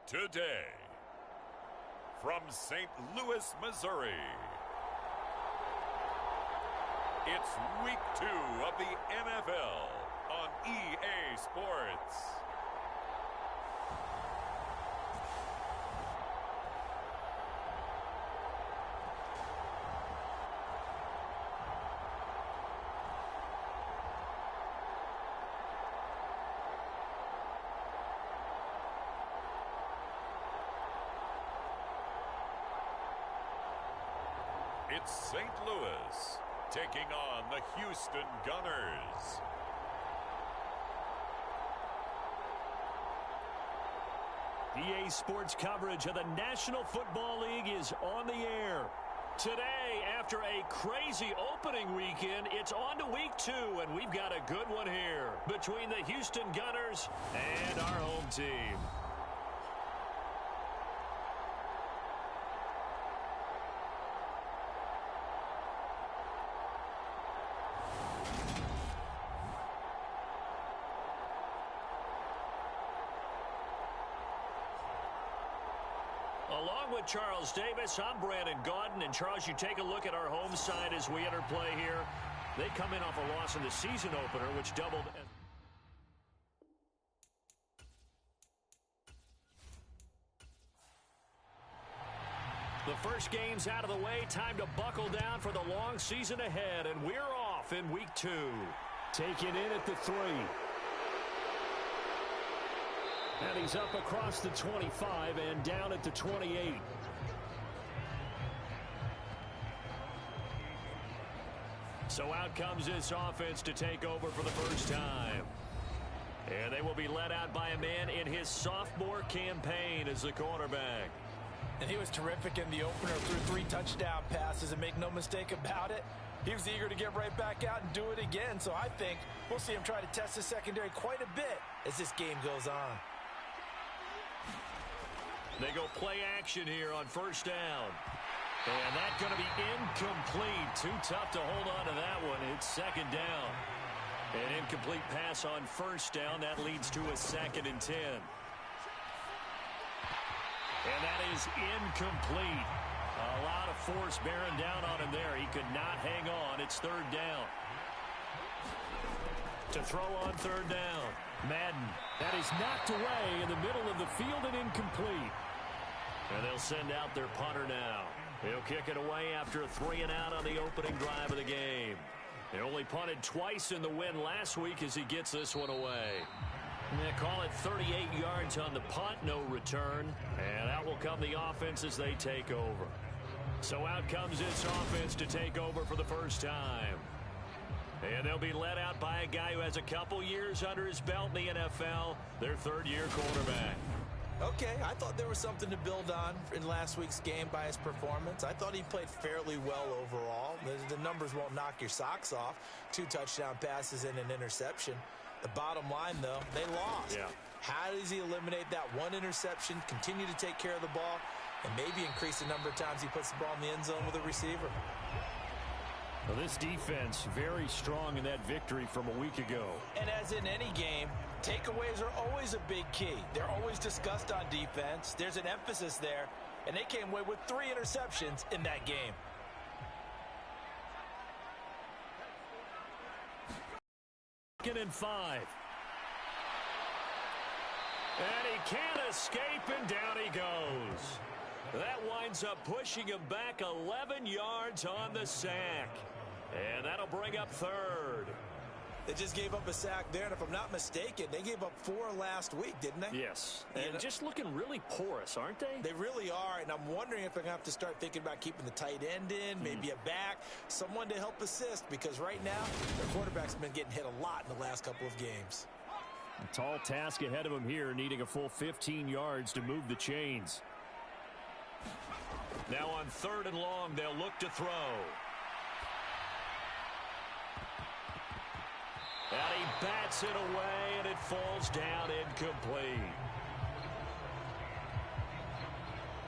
Today, from St. Louis, Missouri, it's Week 2 of the NFL on EA Sports. It's St. Louis taking on the Houston Gunners. EA Sports coverage of the National Football League is on the air. Today, after a crazy opening weekend, it's on to Week 2, and we've got a good one here between the Houston Gunners and our home team. Along with Charles Davis, I'm Brandon Gaudin. And Charles, you take a look at our home side as we enter play here. They come in off a loss in the season opener, which doubled. The first game's out of the way. Time to buckle down for the long season ahead. And we're off in Week 2. Taken in at the 3. And he's up across the 25 and down at the 28. So out comes this offense to take over for the first time. And they will be led out by a man in his sophomore campaign as the quarterback. And he was terrific in the opener, threw 3 touchdown passes, and make no mistake about it, he was eager to get right back out and do it again. So I think we'll see him try to test his secondary quite a bit as this game goes on. They go play action here on first down. And that's going to be incomplete. Too tough to hold on to that one. It's second down. An incomplete pass on first down. That leads to a 2nd and 10. And that is incomplete. A lot of force bearing down on him there. He could not hang on. It's 3rd down. To throw on 3rd down. Madden. That is knocked away in the middle of the field and incomplete. And they'll send out their punter now. He'll kick it away after a 3-and-out on the opening drive of the game. They only punted twice in the win last week as he gets this one away. And they call it 38 yards on the punt, no return. And out will come the offense as they take over. So out comes this offense to take over for the first time. And they'll be led out by a guy who has a couple years under his belt in the NFL, their 3rd-year quarterback. Okay, I thought there was something to build on in last week's game by his performance. I thought he played fairly well overall. The numbers won't knock your socks off. 2 touchdown passes and an interception. The bottom line, though, they lost. Yeah. How does he eliminate that 1 interception, continue to take care of the ball, and maybe increase the number of times he puts the ball in the end zone with a receiver? Well, this defense very strong in that victory from a week ago. And as in any game, takeaways are always a big key. They're always discussed on defense. There's an emphasis there, and they came away with 3 interceptions in that game. Second and 5. And he can't escape, and down he goes. That winds up pushing him back 11 yards on the sack. And that'll bring up 3rd. They just gave up a sack there, and if I'm not mistaken, they gave up 4 last week, didn't they? Yes. And just looking really porous, aren't they? They really are, and I'm wondering if they're going to have to start thinking about keeping the tight end in, maybe a back, someone to help assist, because right now, their quarterback's been getting hit a lot in the last couple of games. A tall task ahead of him here, needing a full 15 yards to move the chains. Now on 3rd and long, they'll look to throw. And he bats it away, and it falls down incomplete.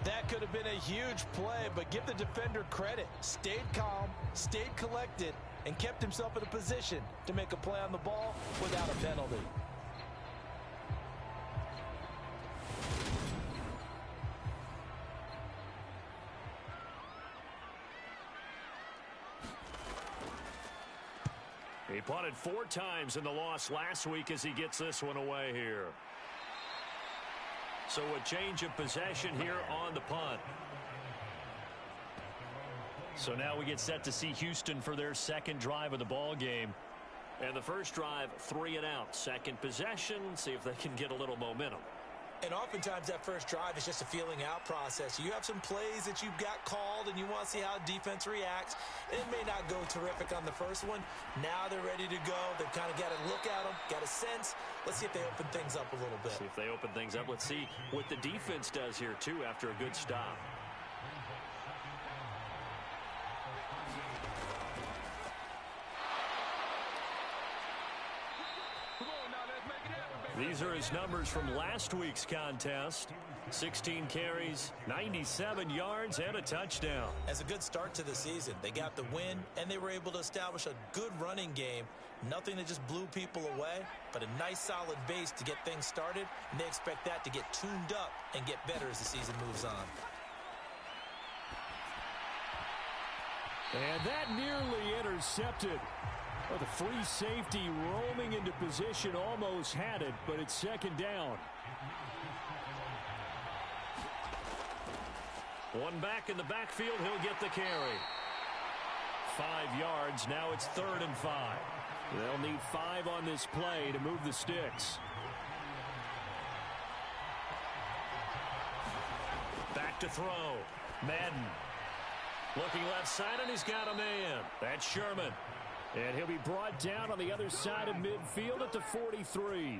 That could have been a huge play, but give the defender credit. Stayed calm, stayed collected, and kept himself in a position to make a play on the ball without a penalty. He punted 4 times in the loss last week as he gets this one away here. So a change of possession here on the punt. So now we get set to see Houston for their second drive of the ball game. And the first drive, 3 and out. Second possession, see if they can get a little momentum. And oftentimes that first drive is just a feeling out process. You have some plays that you've got called and you want to see how defense reacts. It may not go terrific on the first one. Now they're ready to go. They've kind of got to look at them, got a sense. Let's see if they open things up a little bit. See if they open things up. Let's see what the defense does here, too, after a good stop. These are his numbers from last week's contest. 16 carries, 97 yards, and a touchdown. As a good start to the season, they got the win, and they were able to establish a good running game. Nothing that just blew people away, but a nice solid base to get things started, and they expect that to get tuned up and get better as the season moves on. And that nearly intercepted. Well, the free safety roaming into position almost had it, but it's second down. One back in the backfield, he'll get the carry. 5 yards, now it's 3rd and 5. They'll need 5 on this play to move the sticks. Back to throw. Madden. Looking left side, and he's got a man. That's Sherman. And he'll be brought down on the other side of midfield at the 43.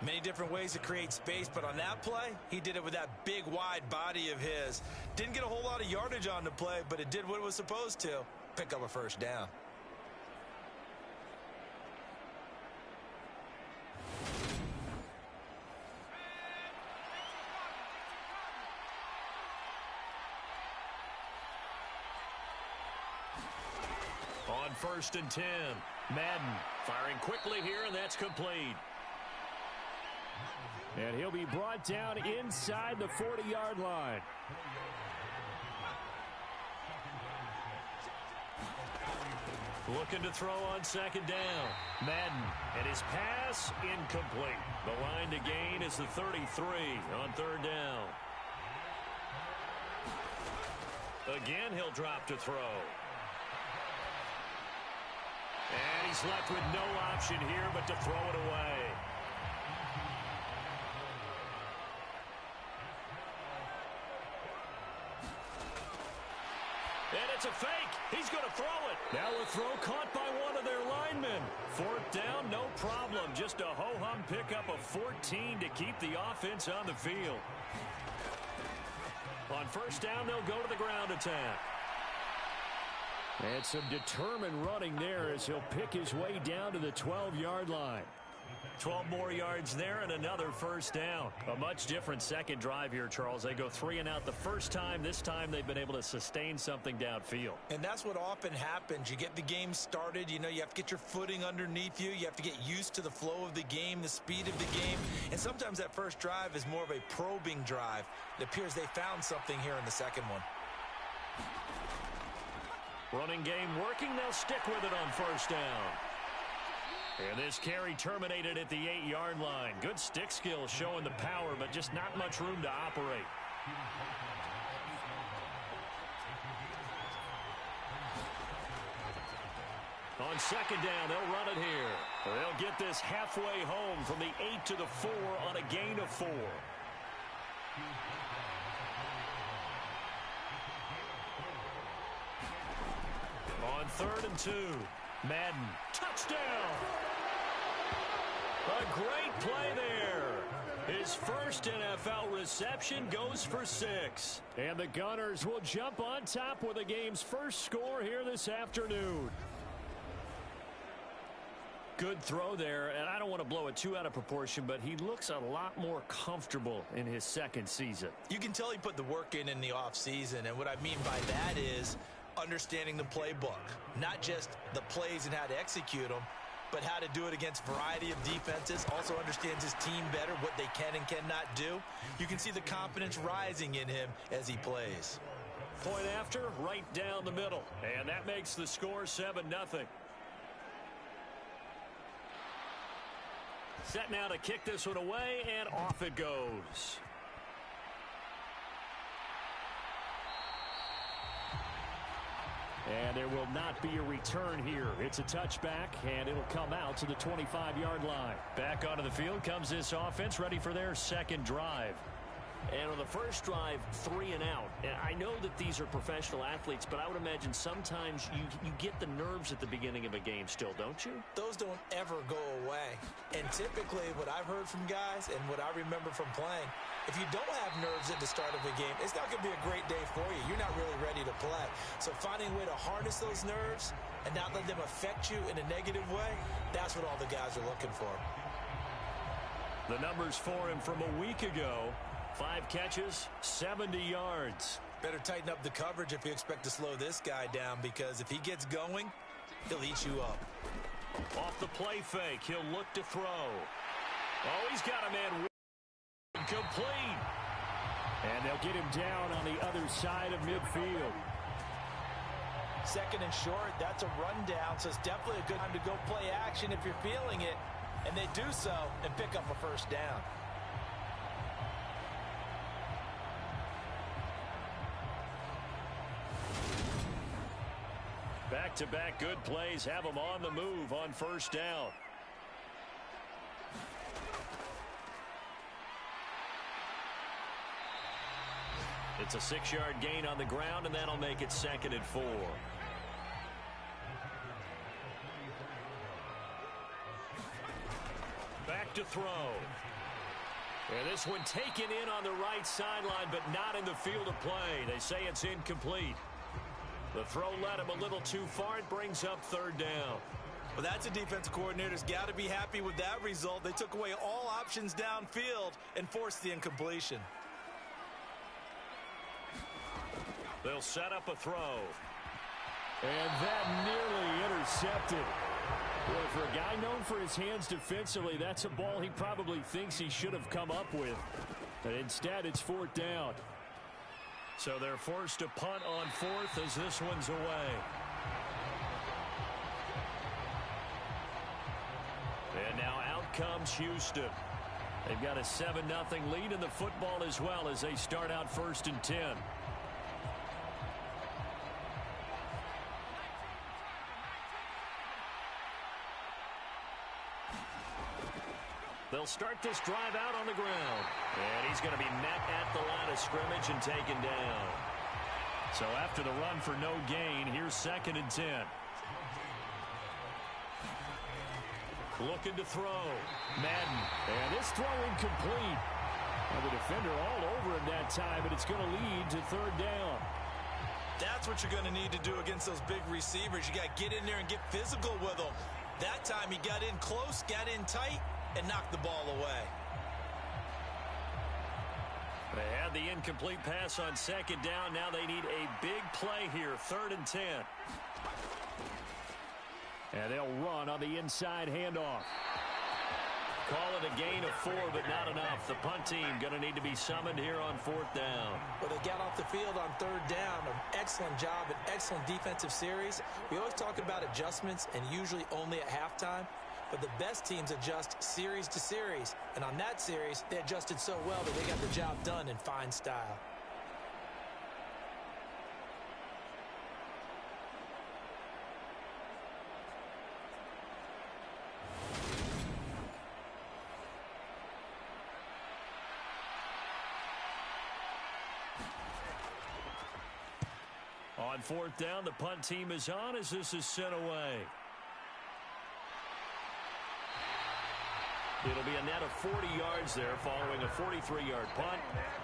Many different ways to create space, but on that play, he did it with that big, wide body of his. Didn't get a whole lot of yardage on the play, but it did what it was supposed to. Pick up a first down. On 1st and 10, Madden firing quickly here, and that's complete. And he'll be brought down inside the 40-yard line. Looking to throw on 2nd down. Madden, and his pass incomplete. The line to gain is the 33 on 3rd down. Again, he'll drop to throw. And he's left with no option here but to throw it away. And it's a fake. He's going to throw it. Now a throw caught by one of their linemen. 4th down, no problem. Just a ho-hum pickup of 14 to keep the offense on the field. On 1st down, they'll go to the ground attack. And some determined running there as he'll pick his way down to the 12-yard line. 12 more yards there and another 1st down. A much different second drive here, Charles. They go 3 and out the first time. This time they've been able to sustain something downfield. And that's what often happens. You get the game started. You know, you have to get your footing underneath you. You have to get used to the flow of the game, the speed of the game. And sometimes that first drive is more of a probing drive. It appears they found something here in the second one. Running game working. They'll stick with it on 1st down. And this carry terminated at the 8-yard line. Good stick skills showing the power, but just not much room to operate. On 2nd down, they'll run it here. They'll get this halfway home from the 8 to the 4 on a gain of 4. On 3rd and 2, Madden, touchdown! A great play there. His first NFL reception goes for 6. And the Gunners will jump on top with the game's first score here this afternoon. Good throw there, and I don't want to blow it too out of proportion, but he looks a lot more comfortable in his second season. You can tell he put the work in the offseason, and what I mean by that is understanding the playbook, not just the plays and how to execute them, but how to do it against a variety of defenses. Also understands his team better, what they can and cannot do. You can see the confidence rising in him as he plays. Point after, right down the middle. And that makes the score 7-0. Set now to kick this one away, and off it goes. And there will not be a return here. It's a touchback, and it'll come out to the 25-yard line. Back onto the field comes this offense, ready for their second drive. And on the first drive, 3 and out. And I know that these are professional athletes, but I would imagine sometimes you get the nerves at the beginning of a game still, don't you? Those don't ever go away. And typically what I've heard from guys and what I remember from playing, if you don't have nerves at the start of a game, it's not going to be a great day for you. You're not really ready to play. So finding a way to harness those nerves and not let them affect you in a negative way, that's what all the guys are looking for. The numbers for him from a week ago: 5 catches, 70 yards. Better tighten up the coverage if you expect to slow this guy down, because if he gets going, he'll eat you up. Off the play fake, he'll look to throw. Oh, he's got a man complete. And they'll get him down on the other side of midfield. Second and short, that's a rundown, so it's definitely a good time to go play action if you're feeling it. And they do so and pick up a first down. Back-to-back good plays have them on the move on first down. It's a 6-yard gain on the ground, and that'll make it 2nd and 4. Back to throw. And this one taken in on the right sideline, but not in the field of play. They say it's incomplete. The throw led him a little too far. It brings up 3rd down. Well, that's a defensive coordinator's got to be happy with that result. They took away all options downfield and forced the incompletion. They'll set up a throw. And that nearly intercepted. Boy, for a guy known for his hands defensively, that's a ball he probably thinks he should have come up with. But instead, it's 4th down. So they're forced to punt on 4th as this one's away. And now out comes Houston. They've got a 7-0 lead in the football as well as they start out 1st and 10. They'll start this drive out on the ground. And he's going to be met at the line of scrimmage and taken down. So after the run for no gain, here's 2nd and 10. Looking to throw. Madden. And this throw incomplete. And the defender all over him that time, but it's going to lead to 3rd down. That's what you're going to need to do against those big receivers. You got to get in there and get physical with them. That time he got in close, got in tight, and knocked the ball away. They had the incomplete pass on 2nd down. Now they need a big play here, 3rd and 10. And they'll run on the inside handoff. Call it a gain of 4, but not enough. The punt team going to need to be summoned here on 4th down. Well, they got off the field on 3rd down. An excellent job, an excellent defensive series. We always talk about adjustments, and usually only at halftime. But the best teams adjust series to series. And on that series, they adjusted so well that they got the job done in fine style. On 4th down, the punt team is on as this is sent away. It'll be a net of 40 yards there following a 43-yard punt,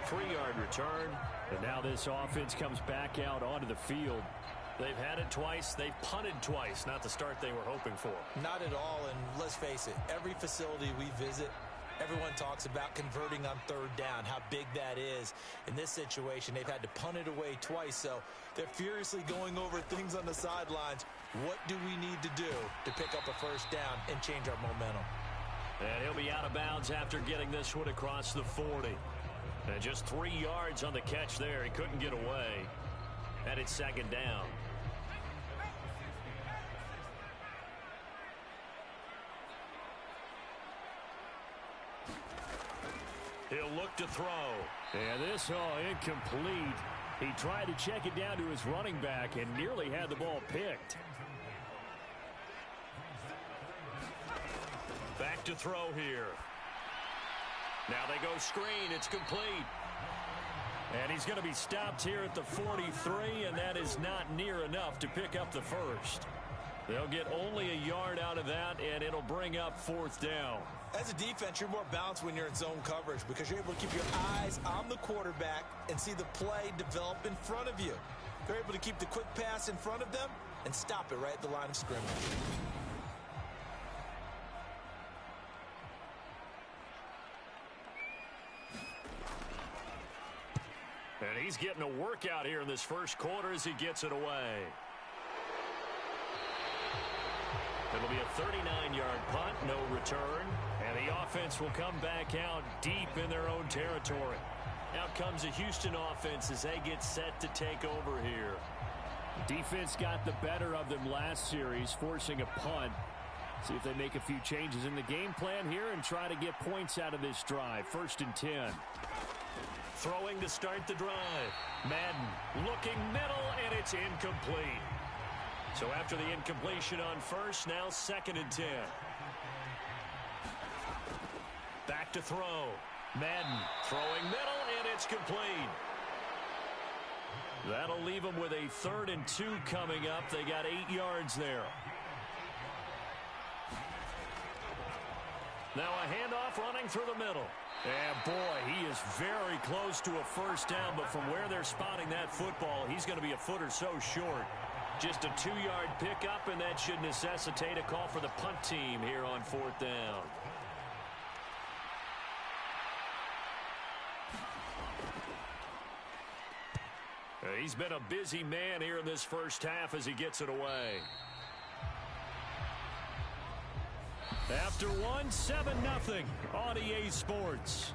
3-yard return. And now this offense comes back out onto the field. They've had it twice. They've punted twice. Not the start they were hoping for. Not at all, and let's face it, every facility we visit, everyone talks about converting on 3rd down, how big that is. In this situation, they've had to punt it away twice, so they're furiously going over things on the sidelines. What do we need to do to pick up a first down and change our momentum? And he'll be out of bounds after getting this one across the 40. And just 3 yards on the catch there. He couldn't get away. And it's 2nd down. He'll look to throw. And this incomplete. He tried to check it down to his running back and nearly had the ball picked. Back to throw here. Now they go screen. It's complete. And he's going to be stopped here at the 43, and that is not near enough to pick up the first. They'll get only a yard out of that, and it'll bring up fourth down. As a defense, you're more balanced when you're in zone coverage because you're able to keep your eyes on the quarterback and see the play develop in front of you. They're able to keep the quick pass in front of them and stop it right at the line of scrimmage. And he's getting a workout here in this first quarter as he gets it away. It'll be a 39-yard punt, no return. And the offense will come back out deep in their own territory. Out comes the Houston offense as they get set to take over here. Defense got the better of them last series, forcing a punt. See if they make a few changes in the game plan here and try to get points out of this drive. 1st and 10. Throwing to start the drive. Madden looking middle, and it's incomplete. So after the incompletion on first, now 2nd and 10. Back to throw. Madden throwing middle, and it's complete. That'll leave them with a 3rd and 2 coming up. They got 8 yards there. Now a handoff running through the middle. And boy, he is very close to a first down, but from where they're spotting that football, he's going to be a foot or so short. Just a 2-yard pickup, and that should necessitate a call for the punt team here on 4th down. He's been a busy man here in this first half as he gets it away. After one, 7-0 on EA Sports.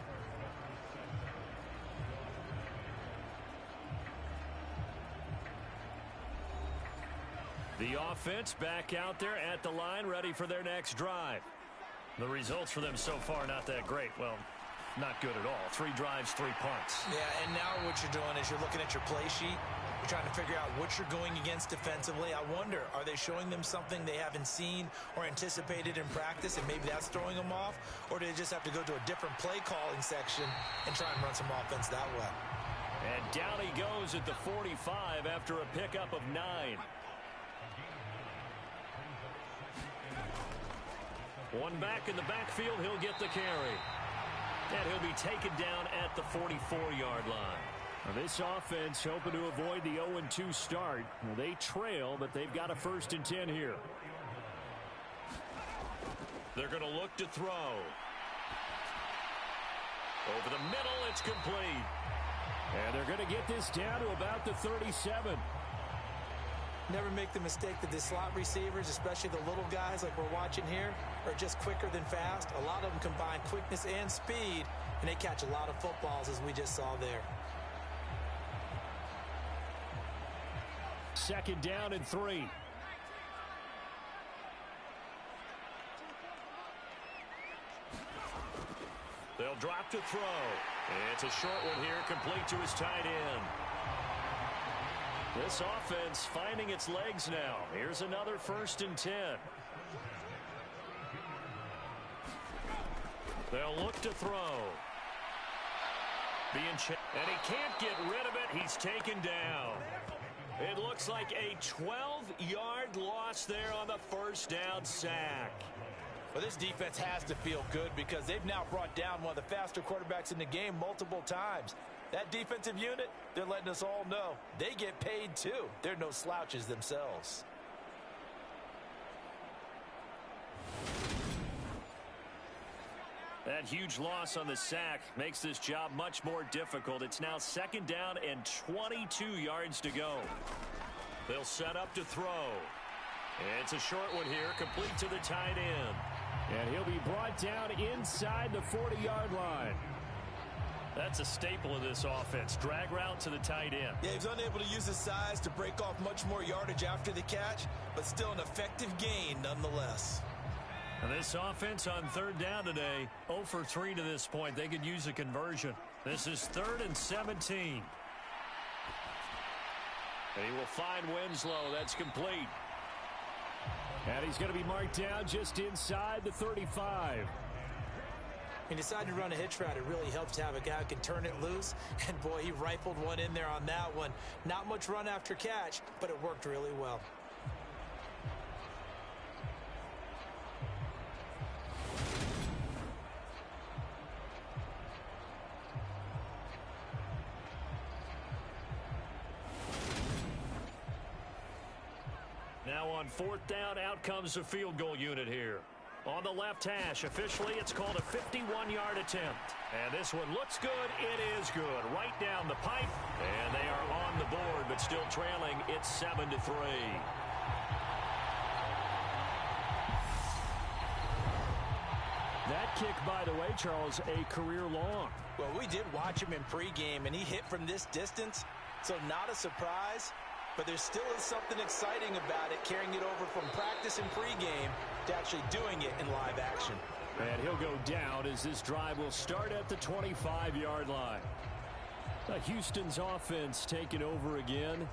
The offense back out there at the line, ready for their next drive. The results for them so far not that great. Well, not good at all. 3 drives, 3 punts. Yeah, and now what you're doing is you're looking at your play sheet. You're trying to figure out what you're going against defensively. I wonder, are they showing them something they haven't seen or anticipated in practice, and maybe that's throwing them off? Or do they just have to go to a different play calling section and try and run some offense that way? And down he goes at the 45 after a pickup of 9. One back in the backfield, he'll get the carry. And he'll be taken down at the 44-yard line. Now this offense hoping to avoid the 0-2 start. Now they trail, but they've got a 1st and 10 here. They're going to look to throw. Over the middle, it's complete. And they're going to get this down to about the 37. Never make the mistake that the slot receivers, especially the little guys like we're watching here, are just quicker than fast. A lot of them combine quickness and speed, and they catch a lot of footballs, as we just saw there. 2nd down and 3. They'll drop to throw. It's a short one here, complete to his tight end. This offense finding its legs now. Here's another 1st and 10. They'll look to throw. And he can't get rid of it. He's taken down. It looks like a 12-yard loss there on the 1st down sack. Well, this defense has to feel good because they've now brought down one of the faster quarterbacks in the game multiple times. That defensive unit, they're letting us all know they get paid too. They're no slouches themselves. That huge loss on the sack makes this job much more difficult. It's now 2nd down and 22 yards to go. They'll set up to throw. It's a short one here, complete to the tight end. And he'll be brought down inside the 40-yard line. That's a staple of this offense. Drag route to the tight end. Yeah, he's unable to use his size to break off much more yardage after the catch, but still an effective gain nonetheless. And this offense on third down today, 0 for 3 to this point. They could use a conversion. This is 3rd and 17. And he will find Winslow. That's complete. And he's going to be marked down just inside the 35. He decided to run a hitch route. It really helps to have a guy who can turn it loose. And, boy, he rifled one in there on that one. Not much run after catch, but it worked really well. Now on 4th down, out comes the field goal unit here. On the left hash, officially it's called a 51-yard attempt. And this one looks good. It is good. Right down the pipe. And they are on the board, but still trailing. It's 7-3. That kick, by the way, Charles, a career long. Well, we did watch him in pregame, and he hit from this distance, so not a surprise. But there still is something exciting about it, carrying it over from practice and pregame to actually doing it in live action. And he'll go down as this drive will start at the 25-yard line. Houston's offense taking over again.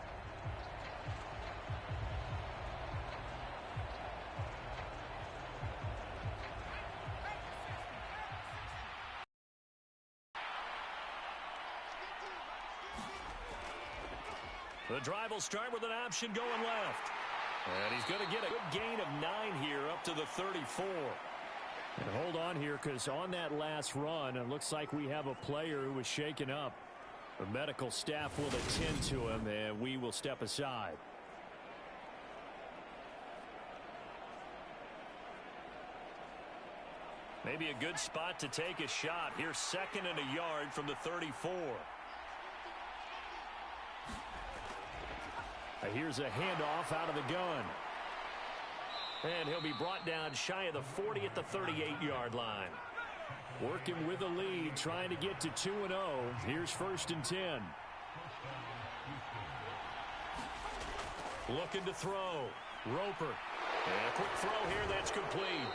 The drive will start with an option going left. And he's going to get a good gain of 9 here up to the 34. And hold on here, because on that last run, it looks like we have a player who was shaken up. The medical staff will attend to him, and we will step aside. Maybe a good spot to take a shot. Here's 2nd and a yard from the 34. Here's a handoff out of the gun. And he'll be brought down shy of the 40 at the 38-yard line. Working with a lead, trying to get to 2-0. Here's 1st and 10. Looking to throw. Roper. And a quick throw here. That's complete.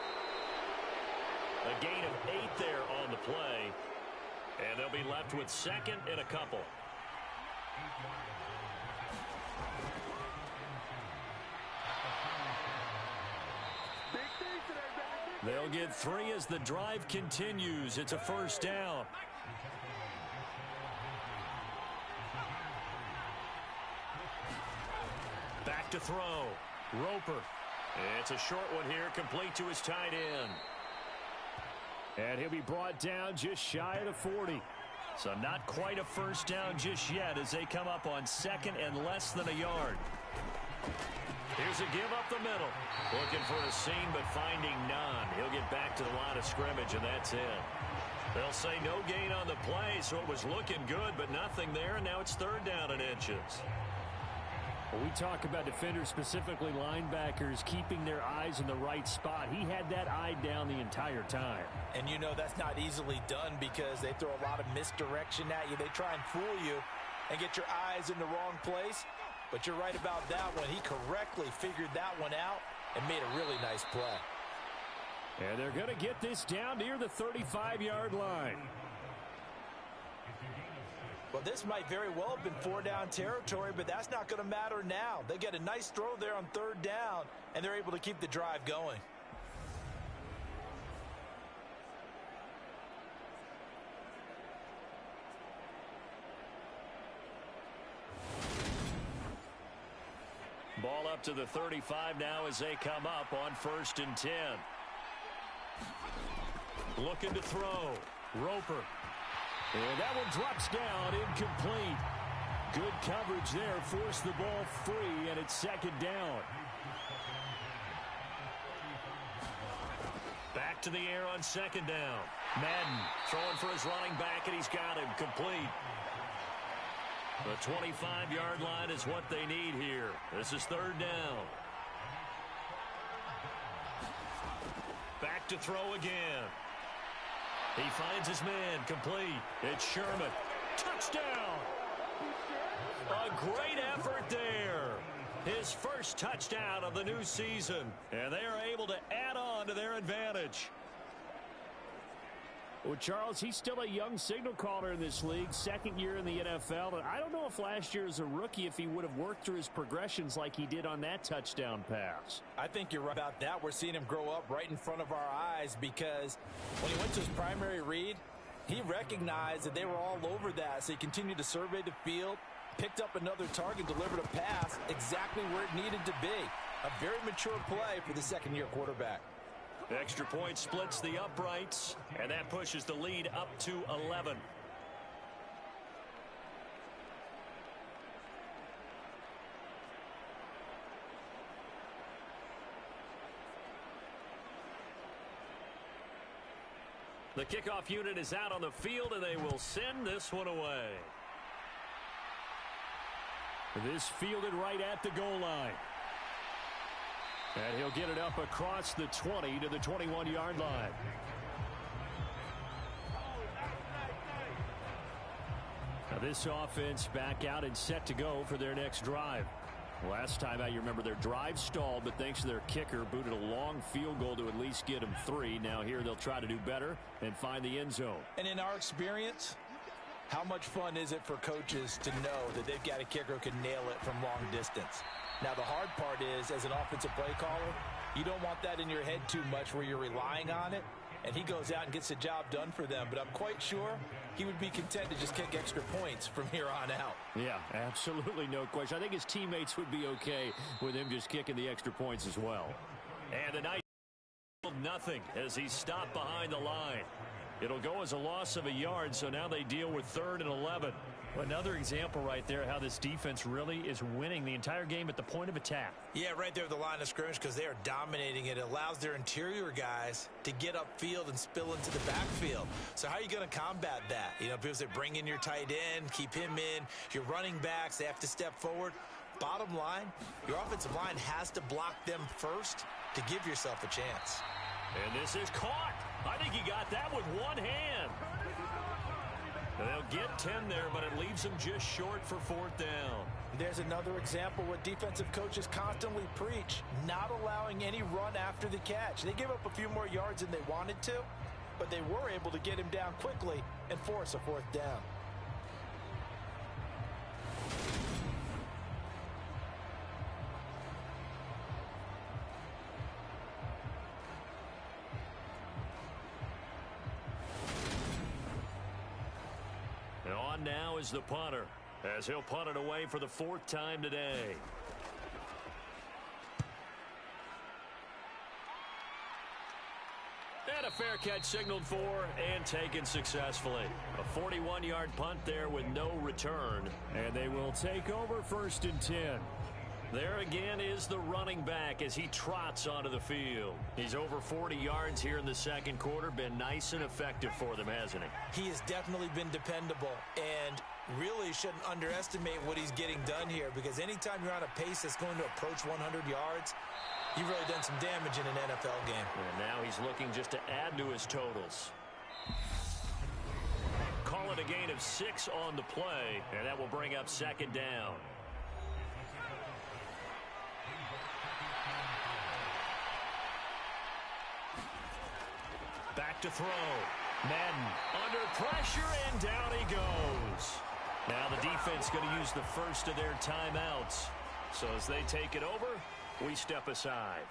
A gain of 8 there on the play. And they'll be left with 2nd and a couple. They'll get 3 as the drive continues. It's a 1st down. Back to throw. Roper. It's a short one here, complete to his tight end. And he'll be brought down just shy of the 40. So not quite a 1st down just yet as they come up on 2nd and less than a yard. Here's a give up the middle. Looking for a seam, but finding none. He'll get back to the line of scrimmage, and that's it. They'll say no gain on the play, so it was looking good, but nothing there, and now it's 3rd down and inches. When we talk about defenders, specifically linebackers, keeping their eyes in the right spot, he had that eye down the entire time. And you know that's not easily done because they throw a lot of misdirection at you. They try and fool you and get your eyes in the wrong place. But you're right about that one. He correctly figured that one out and made a really nice play. And they're going to get this down near the 35-yard line. Well, this might very well have been 4-down territory, but that's not going to matter now. They get a nice throw there on 3rd down, and they're able to keep the drive going. Ball up to the 35 now as they come up on 1st and 10. Looking to throw. Roper. And that one drops down, incomplete. Good coverage there, forced the ball free, and it's 2nd down. Back to the air on 2nd down. Madden throwing for his running back, and he's got him complete. The 25-yard line is what they need here. This is 3rd down. Back to throw again. He finds his man, complete. It's Sherman. Touchdown! A great effort there. his first touchdown of the new season. And they are able to add on to their advantage. Well, Charles, he's still a young signal caller in this league, second year in the NFL. And I don't know if last year as a rookie, if he would have worked through his progressions like he did on that touchdown pass. I think you're right about that. We're seeing him grow up right in front of our eyes because when he went to his primary read, he recognized that they were all over that. So he continued to survey the field, picked up another target, delivered a pass exactly where it needed to be. A very mature play for the second-year quarterback. Extra point splits the uprights, and that pushes the lead up to 11. The kickoff unit is out on the field, and they will send this one away. This fielded right at the goal line. And he'll get it up across the 20 to the 21-yard line. Now this offense back out and set to go for their next drive. Last time out, you remember their drive stalled, but thanks to their kicker, booted a long field goal to at least get them 3. Now here they'll try to do better and find the end zone. And in our experience, how much fun is it for coaches to know that they've got a kicker who can nail it from long distance? Now, the hard part is, as an offensive play caller, you don't want that in your head too much where you're relying on it, and he goes out and gets the job done for them. But I'm quite sure he would be content to just kick extra points from here on out. Yeah, absolutely no question. I think his teammates would be okay with him just kicking the extra points as well. And the night nothing as he stopped behind the line. It'll go as a loss of a yard, so now they deal with 3rd and 11. Another example right there how this defense really is winning the entire game at the point of attack. Yeah, right there at the line of scrimmage because they are dominating it. It allows their interior guys to get upfield and spill into the backfield. So how are you going to combat that? You know, people say bring in your tight end, keep him in. Your running backs, they have to step forward. Bottom line, your offensive line has to block them first to give yourself a chance. And this is caught. I think he got that with one hand. They'll get 10 there, but it leaves them just short for 4th down. There's another example what defensive coaches constantly preach, not allowing any run after the catch. They gave up a few more yards than they wanted to, but they were able to get him down quickly and force a 4th down. Now is the punter, as he'll punt it away for the 4th time today. And a fair catch signaled for and taken successfully. A 41-yard punt there with no return. And they will take over 1st and 10. There again is the running back as he trots onto the field. He's over 40 yards here in the second quarter. Been nice and effective for them, hasn't he? He has definitely been dependable and really shouldn't underestimate what he's getting done here because anytime you're on a pace that's going to approach 100 yards, you've really done some damage in an NFL game. And now he's looking just to add to his totals. Call it a gain of 6 on the play, and that will bring up 2nd down. Back to throw. Madden under pressure, and down he goes. Now the defense going to use the first of their timeouts. So as they take it over, we step aside.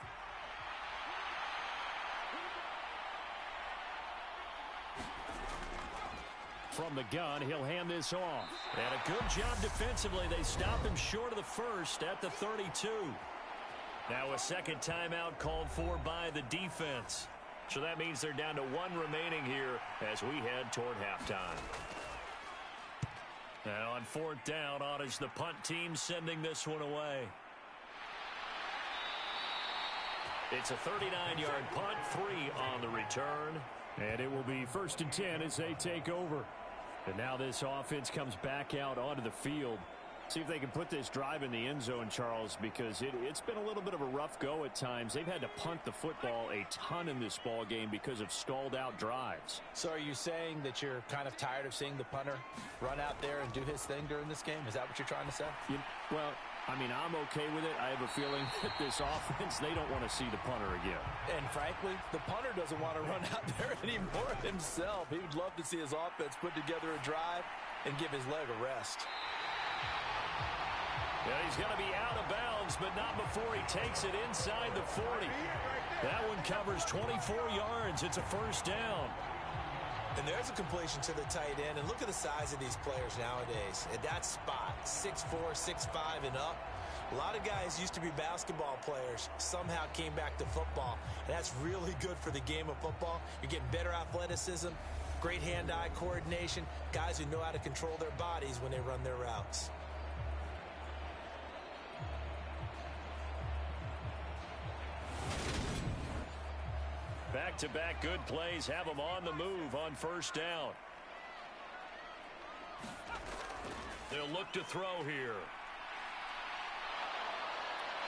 From the gun, he'll hand this off. And a good job defensively. They stop him short of the first at the 32. Now a 2nd timeout called for by the defense. So that means they're down to 1 remaining here as we head toward halftime. Now on 4th down, on is the punt team sending this one away. It's a 39-yard punt, 3 on the return. And it will be 1st and 10 as they take over. And now this offense comes back out onto the field. See if they can put this drive in the end zone, Charles, because it's been a little bit of a rough go at times. They've had to punt the football a ton in this ball game because of stalled out drives. So are you saying that you're kind of tired of seeing the punter run out there and do his thing during this game? Is that what you're trying to say? Well, I mean, I'm okay with it. I have a feeling that this offense, they don't want to see the punter again. And frankly, the punter doesn't want to run out there anymore himself. He would love to see his offense put together a drive and give his leg a rest. Yeah, he's going to be out of bounds, but not before he takes it inside the 40. That one covers 24 yards. It's a first down. And there's a completion to the tight end. And look at the size of these players nowadays. At that spot, 6'4", 6'5", and up. A lot of guys used to be basketball players, somehow came back to football. And that's really good for the game of football. You're getting better athleticism, great hand-eye coordination, guys who know how to control their bodies when they run their routes. Back-to-back good plays have them on the move on first down. They'll look to throw here.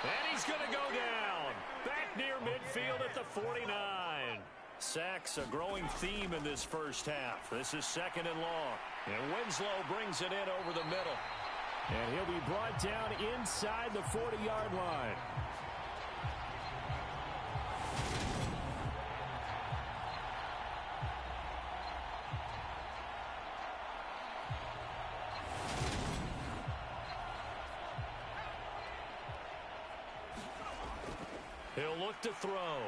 And he's going to go down. Back near midfield at the 49. Sacks, a growing theme in this first half. This is second and long. And Winslow brings it in over the middle. And he'll be brought down inside the 40-yard line. He'll look to throw.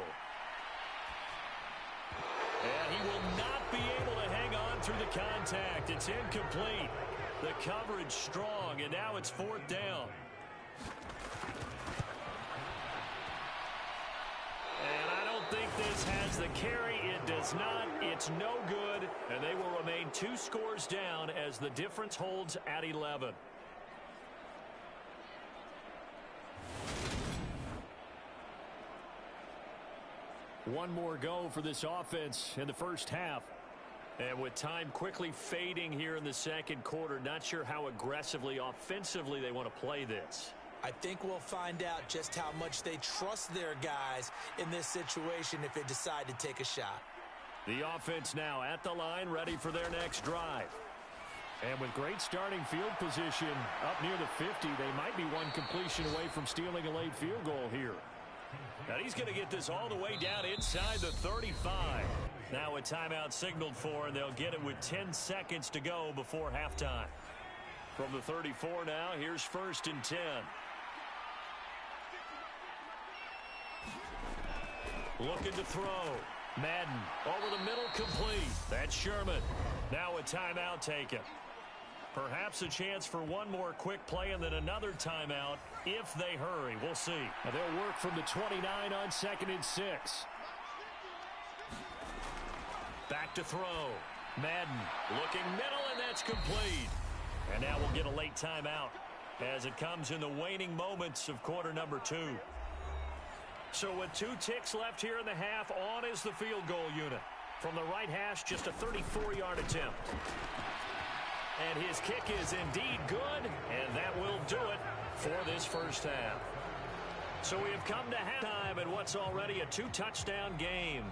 And he will not be able to hang on through the contact. It's incomplete. The coverage strong, and now it's fourth down. And I don't think this has the carry. It does not. It's no good. And they will remain 2 scores down as the difference holds at 11. One more go for this offense in the first half. And with time quickly fading here in the second quarter, not sure how aggressively, offensively they want to play this. I think we'll find out just how much they trust their guys in this situation if they decide to take a shot. The offense now at the line, ready for their next drive. And with great starting field position up near the 50, they might be one completion away from stealing a late field goal here. And he's going to get this all the way down inside the 35. Now a timeout signaled for, and they'll get it with 10 seconds to go before halftime. From the 34 now, here's first and 10. Looking to throw. Madden over the middle, complete. That's Sherman. Now a timeout taken. Perhaps a chance for one more quick play and then another timeout if they hurry. We'll see. And they'll work from the 29 on second and 6. Back to throw. Madden looking middle, and that's complete. And now we'll get a late timeout as it comes in the waning moments of quarter number 2. So with 2 ticks left here in the half, on is the field goal unit. From the right hash, just a 34-yard attempt. And his kick is indeed good, and that will do it for this first half. So we have come to halftime in what's already a 2-touchdown game.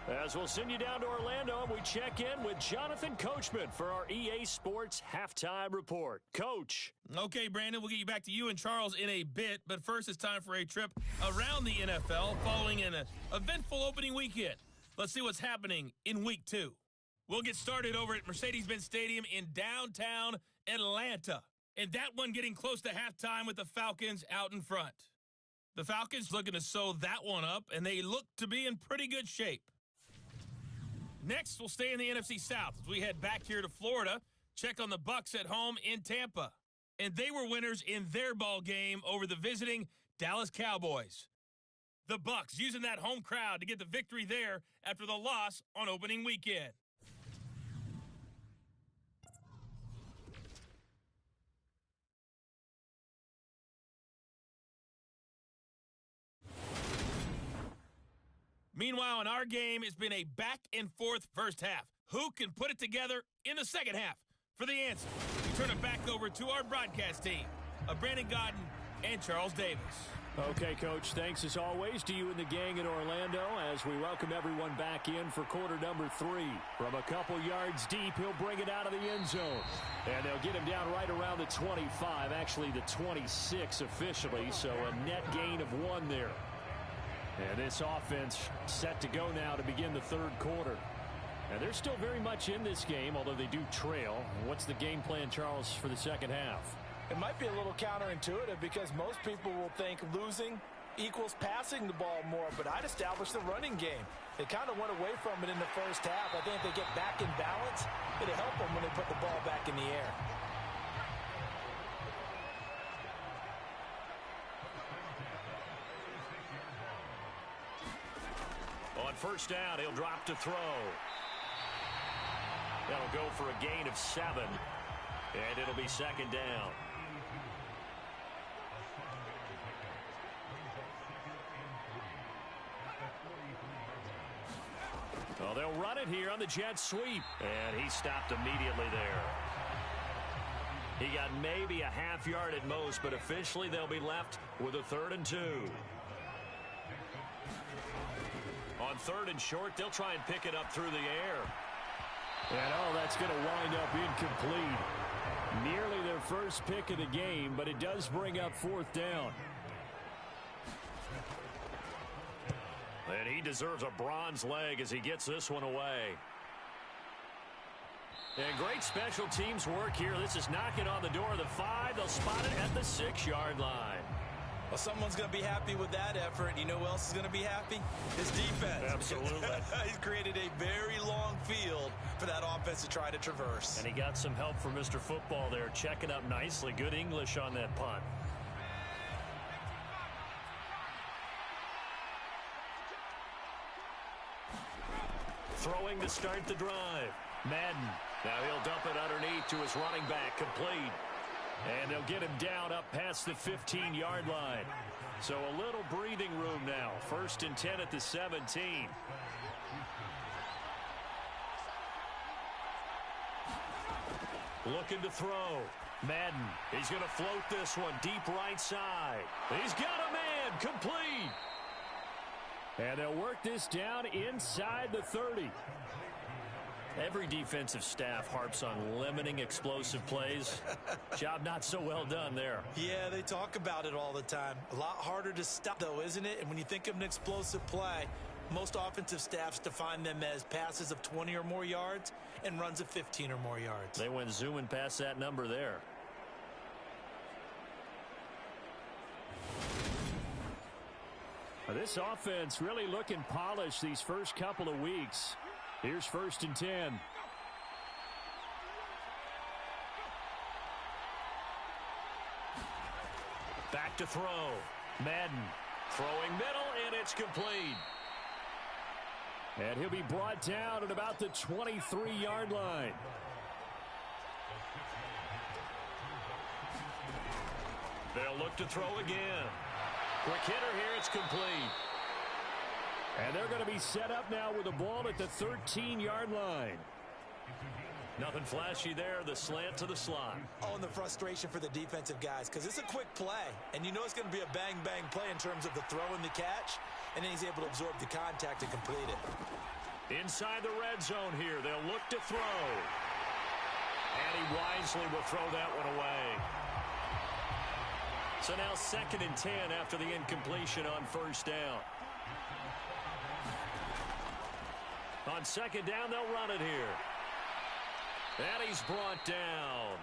As we'll send you down to Orlando, we check in with Jonathan Coachman for our EA Sports Halftime Report. Coach. Okay, Brandon, we'll get you back to you and Charles in a bit, but first it's time for a trip around the NFL following an eventful opening weekend. Let's see what's happening in Week 2. We'll get started over at Mercedes-Benz Stadium in downtown Atlanta. And that one getting close to halftime with the Falcons out in front. The Falcons looking to sew that one up, and they look to be in pretty good shape. Next, we'll stay in the NFC South as we head back here to Florida, check on the Bucs at home in Tampa. And they were winners in their ball game over the visiting Dallas Cowboys. The Bucs using that home crowd to get the victory there after the loss on opening weekend. Meanwhile, in our game, it's been a back-and-forth first half. Who can put it together in the second half? For the answer, we turn it back over to our broadcast team of Brandon Godden and Charles Davis. Okay, Coach, thanks as always to you and the gang in Orlando as we welcome everyone back in for quarter number 3. From a couple yards deep, he'll bring it out of the end zone. And they'll get him down right around the 25, actually the 26 officially, so a net gain of 1 there. And this offense set to go now to begin the third quarter. And they're still very much in this game, although they do trail. What's the game plan, Charles, for the second half? It might be a little counterintuitive because most people will think losing equals passing the ball more, but I'd establish the running game. They kind of went away from it in the first half. I think if they get back in balance, it'll help them when they put the ball back in the air. On first down, he'll drop to throw. That'll go for a gain of 7, and it'll be second down. Well, they'll run it here on the jet sweep. And he stopped immediately there. He got maybe a half yard at most, but officially they'll be left with a 3rd and 2. On 3rd and short, they'll try and pick it up through the air. And that's going to wind up incomplete. Nearly their first pick of the game, but it does bring up 4th down. And he deserves a bronze leg as he gets this one away. And great special teams work here. This is knocking on the door of the 5. They'll spot it at the 6-yard line. Well, someone's going to be happy with that effort. You know who else is going to be happy? His defense. Absolutely. He's created a very long field for that offense to try to traverse. And he got some help from Mr. Football there, checking up nicely. Good English on that punt. Throwing to start the drive. Madden. Now he'll dump it underneath to his running back. Complete. And they'll get him down up past the 15-yard line. So a little breathing room now. 1st and 10 at the 17. Looking to throw. Madden. He's going to float this one deep right side. He's got a man. Complete. And they'll work this down inside the 30. Every defensive staff harps on limiting explosive plays. Job not so well done there. Yeah, they talk about it all the time. A lot harder to stop, though, isn't it? And when you think of an explosive play, most offensive staffs define them as passes of 20 or more yards and runs of 15 or more yards. They went zooming past that number there. This offense really looking polished these first couple of weeks. Here's 1st and 10. Back to throw. Madden throwing middle, and it's complete. And he'll be brought down at about the 23-yard line. They'll look to throw again. Quick hitter here, it's complete. And they're going to be set up now with the ball at the 13-yard line. Nothing flashy there, the slant to the slot. Oh, and the frustration for the defensive guys, because it's a quick play, and you know it's going to be a bang-bang play in terms of the throw and the catch, and then he's able to absorb the contact and complete it. Inside the red zone here, they'll look to throw. And he wisely will throw that one away. So now 2nd and 10 after the incompletion on 1st down. On 2nd down, they'll run it here. And he's brought down.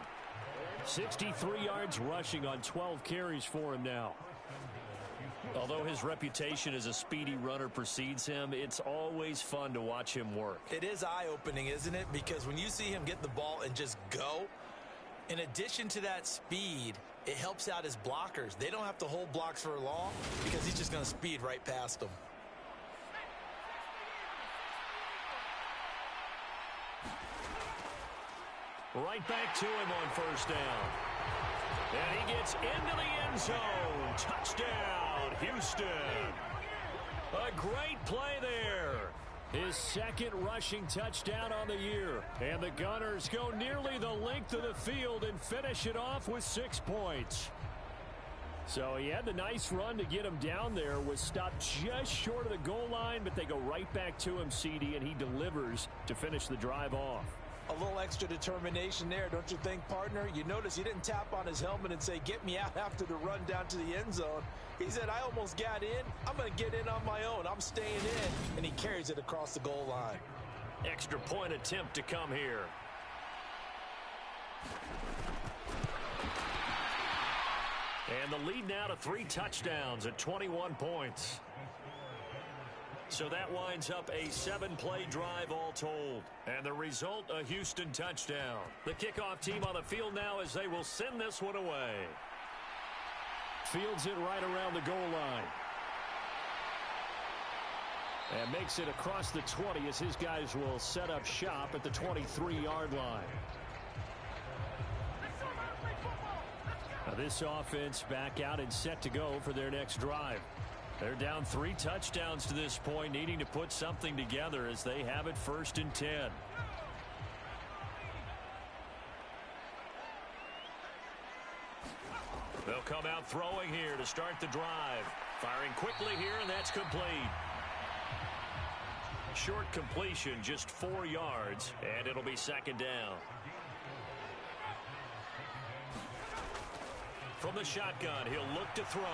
63 yards rushing on 12 carries for him now. Although his reputation as a speedy runner precedes him, it's always fun to watch him work. It is eye-opening, isn't it? Because when you see him get the ball and just go, in addition to that speed, it helps out his blockers. They don't have to hold blocks for long because he's just going to speed right past them. Right back to him on 1st down. And he gets into the end zone. Touchdown, Houston. A great play there. His 2nd rushing touchdown on the year. And the Gunners go nearly the length of the field and finish it off with 6 points. So he had the nice run to get him down there, was stopped just short of the goal line, but they go right back to him, CD, and he delivers to finish the drive off. A little extra determination there, don't you think, partner? You notice he didn't tap on his helmet and say, get me out after the run down to the end zone. He said, I almost got in. I'm going to get in on my own. I'm staying in. And he carries it across the goal line. Extra point attempt to come here. And the lead now to 3 touchdowns at 21 points. So that winds up a 7-play drive all told. And the result, a Houston touchdown. The kickoff team on the field now as they will send this one away. Fields it right around the goal line. And makes it across the 20 as his guys will set up shop at the 23-yard line. Now this offense back out and set to go for their next drive. They're down 3 touchdowns to this point, needing to put something together as they have it 1st and 10. They'll come out throwing here to start the drive. Firing quickly here, and that's complete. Short completion, just 4 yards, and it'll be 2nd down. From the shotgun, he'll look to throw.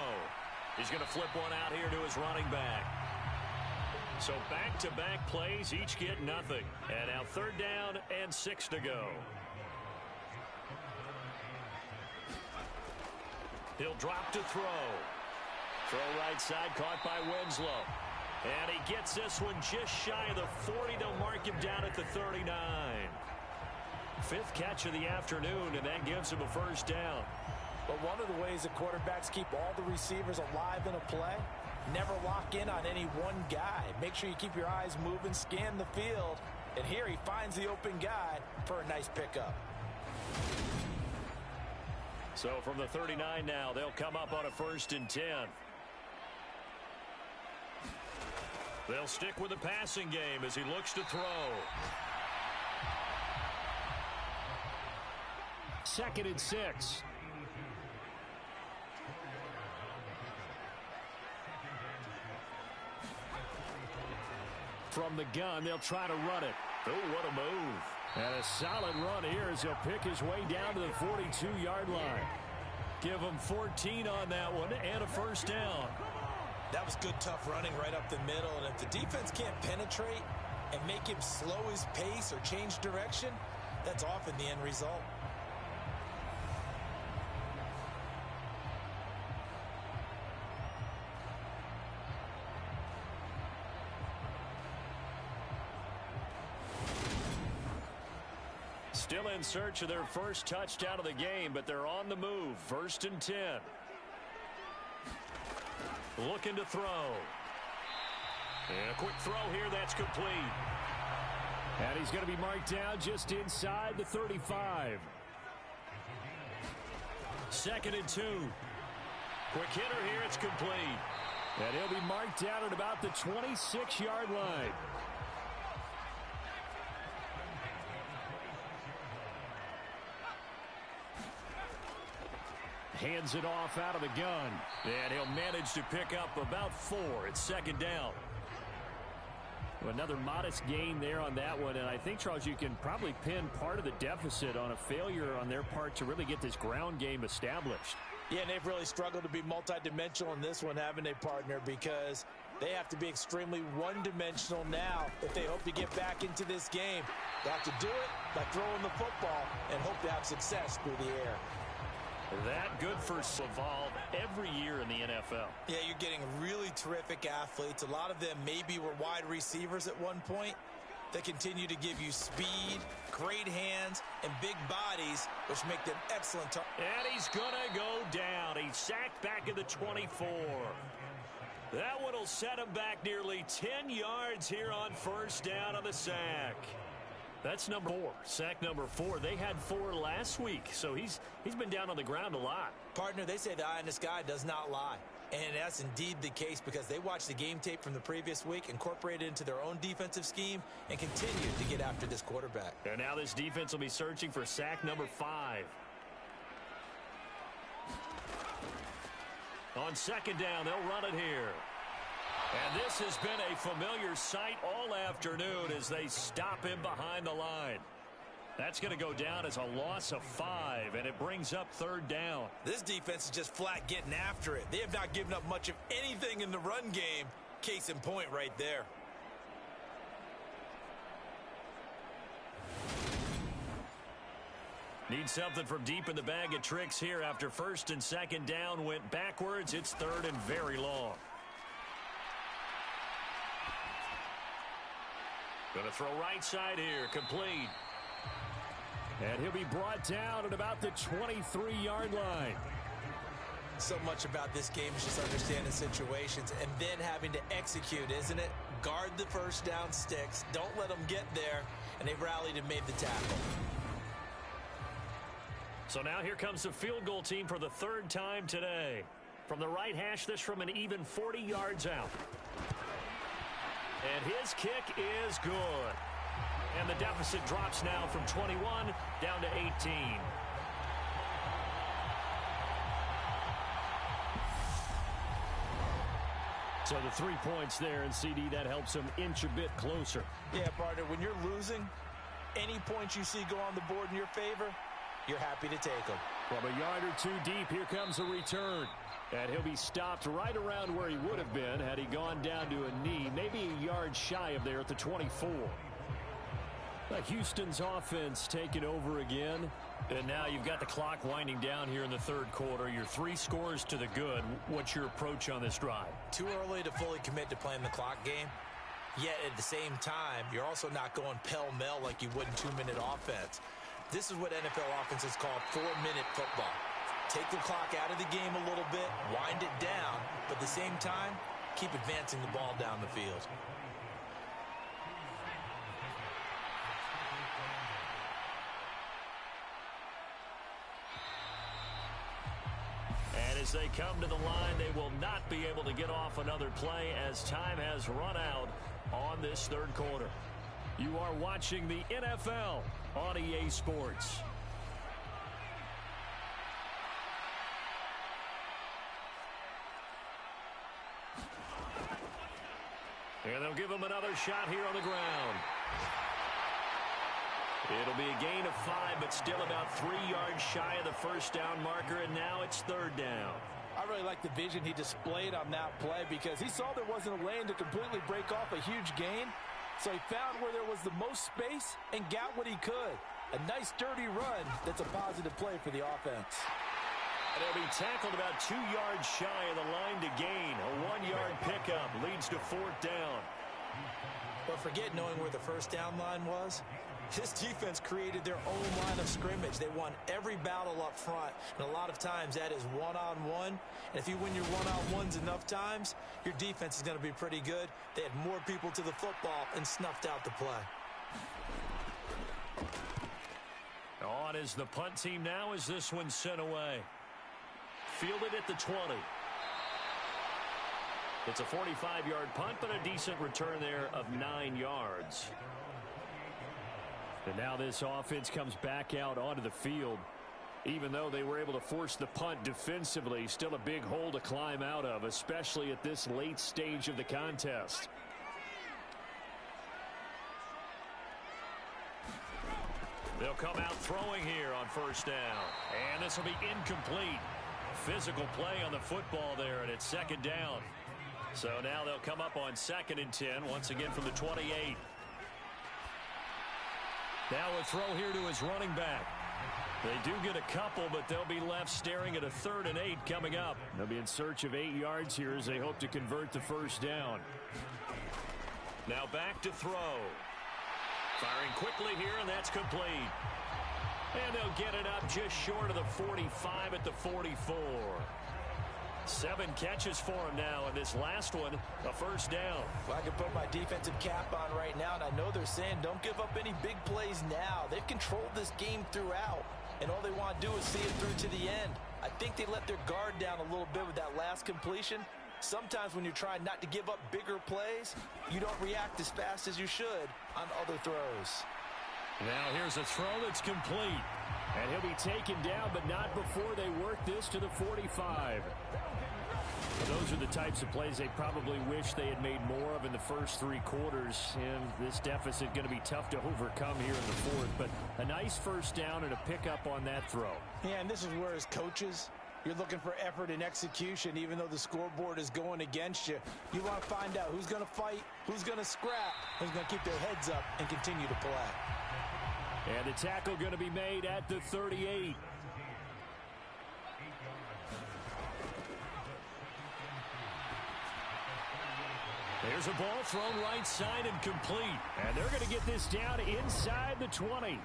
He's going to flip one out here to his running back. So back-to-back plays, each get nothing. And now 3rd down and 6 to go. He'll drop to throw. Throw right side, caught by Winslow. And he gets this one just shy of the 40. They'll mark him down at the 39. 5th catch of the afternoon, and that gives him a 1st down. But one of the ways that quarterbacks keep all the receivers alive in a play, never lock in on any one guy. Make sure you keep your eyes moving, scan the field. And here he finds the open guy for a nice pickup. So from the 39 now, they'll come up on a 1st and 10. They'll stick with the passing game as he looks to throw. 2nd and 6. From the gun, they'll try to run it. Oh, what a move. And a solid run here as he'll pick his way down to the 42-yard line. Give him 14 on that one and a 1st down. That was good, tough running right up the middle. And if the defense can't penetrate and make him slow his pace or change direction, that's often the end result. Still in search of their 1st touchdown of the game, but they're on the move. 1st and 10. Looking to throw. And a quick throw here, that's complete. And he's going to be marked down just inside the 35. 2nd and 2. Quick hitter here, it's complete. And he'll be marked down at about the 26-yard line. Hands it off out of the gun. And he'll manage to pick up about 4. It's 2nd down. Well, another modest gain there on that one. And I think, Charles, you can probably pin part of the deficit on a failure on their part to really get this ground game established. Yeah, and they've really struggled to be multidimensional in this one, haven't they, partner? Because they have to be extremely one-dimensional now if they hope to get back into this game. They have to do it by throwing the football and hope to have success through the air. That good for evolve every year in the NFL. Yeah, you're getting really terrific athletes. A lot of them maybe were wide receivers at one point. They continue to give you speed, great hands, and big bodies, which make them excellent. And he's going to go down. He's sacked back at the 24. That one will set him back nearly 10 yards here on 1st down on the sack. That's number 4, sack number 4. They had 4 last week, so he's been down on the ground a lot. Partner, they say the eye in the sky does not lie. And that's indeed the case because they watched the game tape from the previous week, incorporated it into their own defensive scheme, and continued to get after this quarterback. And now this defense will be searching for sack number 5. On second down, they'll run it here. And this has been a familiar sight all afternoon as they stop him behind the line. That's going to go down as a loss of 5, and it brings up third down. This defense is just flat getting after it. They have not given up much of anything in the run game. Case in point right there. Need something from deep in the bag of tricks here after first and second down went backwards. It's third and very long. Going to throw right side here, complete. And he'll be brought down at about the 23-yard line. So much about this game is just understanding situations and then having to execute, isn't it? Guard the first down sticks. Don't let them get there. And they rallied and made the tackle. So now here comes the field goal team for the third time today. From the right hash, this from an even 40 yards out. And his kick is good. And the deficit drops now from 21 down to 18. So the 3 points there, and CD, that helps him inch a bit closer. Yeah, partner, when you're losing, any points you see go on the board in your favor, you're happy to take them. From a yard or two deep, here comes a return. And he'll be stopped right around where he would have been had he gone down to a knee, maybe a yard shy of there at the 24. Houston's offense taking over again. And now you've got the clock winding down here in the third quarter. Your 3 scores to the good. What's your approach on this drive? Too early to fully commit to playing the clock game. Yet at the same time, you're also not going pell-mell like you would in 2-minute offense. This is what NFL offenses call 4-minute football. Take the clock out of the game a little bit, wind it down, but at the same time, keep advancing the ball down the field. And as they come to the line, they will not be able to get off another play as time has run out on this third quarter. You are watching the NFL on EA Sports. And they'll give him another shot here on the ground. It'll be a gain of 5, but still about 3 yards shy of the first down marker, and now it's third down. I really like the vision he displayed on that play because he saw there wasn't a lane to completely break off a huge gain. So he found where there was the most space and got what he could. A nice, dirty run that's a positive play for the offense. And he'll be tackled about 2 yards shy of the line to gain. A 1-yard pickup leads to fourth down. But forget knowing where the first down line was. This defense created their own line of scrimmage. They won every battle up front, and a lot of times that is one-on-one. And if you win your one-on-ones enough times, your defense is going to be pretty good. They had more people to the football and snuffed out the play. On is the punt team now as this one's sent away. Fielded at the 20. It's a 45-yard punt, but a decent return there of 9 yards. And now this offense comes back out onto the field. Even though they were able to force the punt defensively, still a big hole to climb out of, especially at this late stage of the contest. They'll come out throwing here on first down. And this will be incomplete. Physical play on the football there, and it's second down. So now they'll come up on 2nd and 10, once again from the 28. Now a throw here to his running back. They do get a couple, but they'll be left staring at a 3rd and 8 coming up. They'll be in search of 8 yards here as they hope to convert the first down. Now back to throw. Firing quickly here, and that's complete. And they'll get it up just short of the 45 at the 44. 7 catches for him now, and this last one, a first down. Well, I can put my defensive cap on right now, and I know they're saying don't give up any big plays now. They've controlled this game throughout, and all they want to do is see it through to the end. I think they let their guard down a little bit with that last completion. Sometimes when you're trying not to give up bigger plays, you don't react as fast as you should on other throws. Now here's a throw that's complete. And he'll be taken down, but not before they work this to the 45. Well, those are the types of plays they probably wish they had made more of in the first 3 quarters. And this deficit going to be tough to overcome here in the fourth. But a nice first down and a pickup on that throw. Yeah, and this is where as coaches, you're looking for effort and execution, even though the scoreboard is going against you. You want to find out who's going to fight, who's going to scrap, who's going to keep their heads up and continue to play. And the tackle going to be made at the 38. There's a ball thrown right side and complete. And they're going to get this down inside the 20.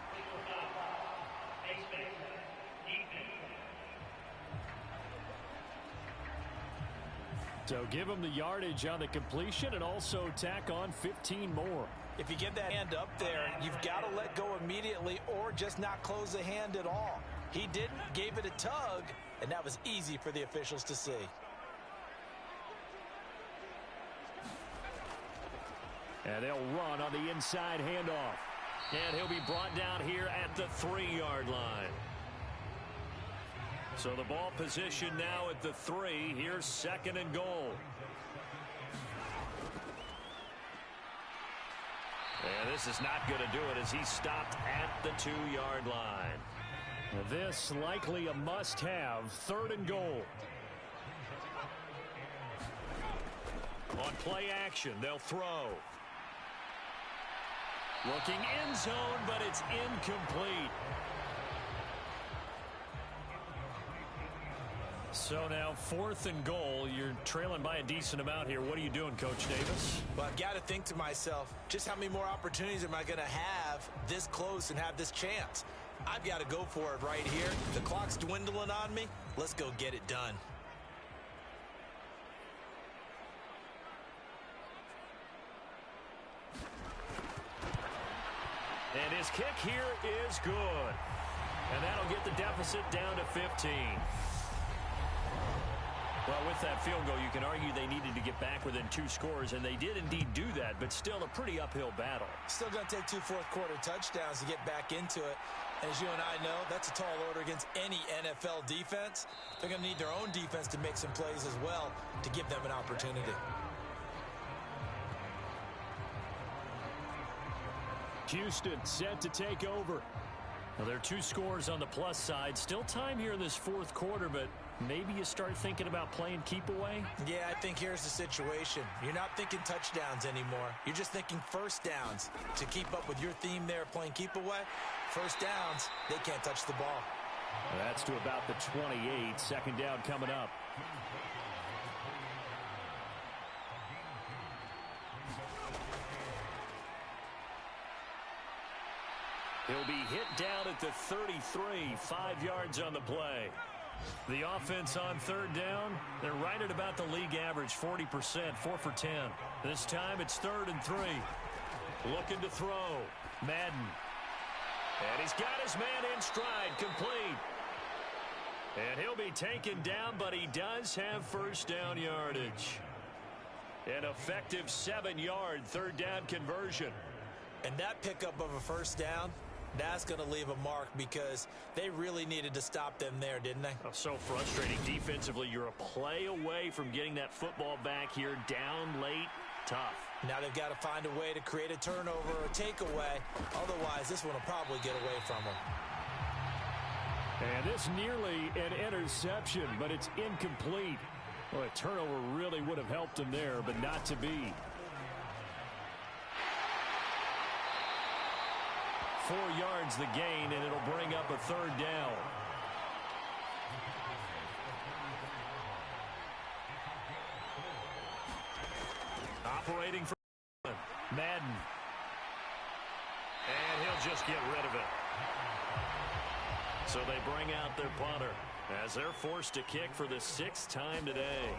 So give them the yardage on the completion and also tack on 15 more. If you get that hand up there, you've got to let go immediately or just not close the hand at all. He didn't, gave it a tug, and that was easy for the officials to see. And they'll run on the inside handoff. And he'll be brought down here at the 3-yard line. So the ball position now at the 3. Here's 2nd and goal. And this is not going to do it as he's stopped at the 2-yard line. This likely a must-have. 3rd and goal. On play action, they'll throw. Looking end zone, but it's incomplete. So now 4th and goal. You're trailing by a decent amount here. What are you doing, Coach Davis? Well, I've got to think to myself, just how many more opportunities am I going to have this close and have this chance? I've got to go for it right here. The clock's dwindling on me. Let's go get it done. And his kick here is good. And that'll get the deficit down to 15. Well, with that field goal, you can argue they needed to get back within 2 scores, and they did indeed do that, but still a pretty uphill battle. Still going to take 2 fourth-quarter touchdowns to get back into it. And as you and I know, that's a tall order against any NFL defense. They're going to need their own defense to make some plays as well to give them an opportunity. Houston set to take over. Well, there are 2 scores on the plus side. Still time here in this 4th quarter, but maybe you start thinking about playing keep away? Yeah, I think here's the situation. You're not thinking touchdowns anymore. You're just thinking first downs. To keep up with your theme there, playing keep away, first downs, they can't touch the ball. That's to about the 28. 2nd down coming up. He'll be hit down at the 33, 5 yards on the play. The offense on 3rd down, they're right at about the league average, 40%, 4 for 10. This time it's 3rd and 3. Looking to throw. Madden. And he's got his man in stride, complete. And he'll be taken down, but he does have first down yardage. An effective 7-yard 3rd down conversion. And that pickup of a first down, that's going to leave a mark because they really needed to stop them there, didn't they? Oh, so frustrating. Defensively, you're a play away from getting that football back here, down late, tough. Now they've got to find a way to create a turnover or a takeaway. Otherwise, this one will probably get away from them. And this nearly an interception, but it's incomplete. Well, a turnover really would have helped him there, but not to be. 4 yards the gain, and it'll bring up a 3rd down. Operating for Madden. And he'll just get rid of it. So they bring out their punter as they're forced to kick for the 6th time today.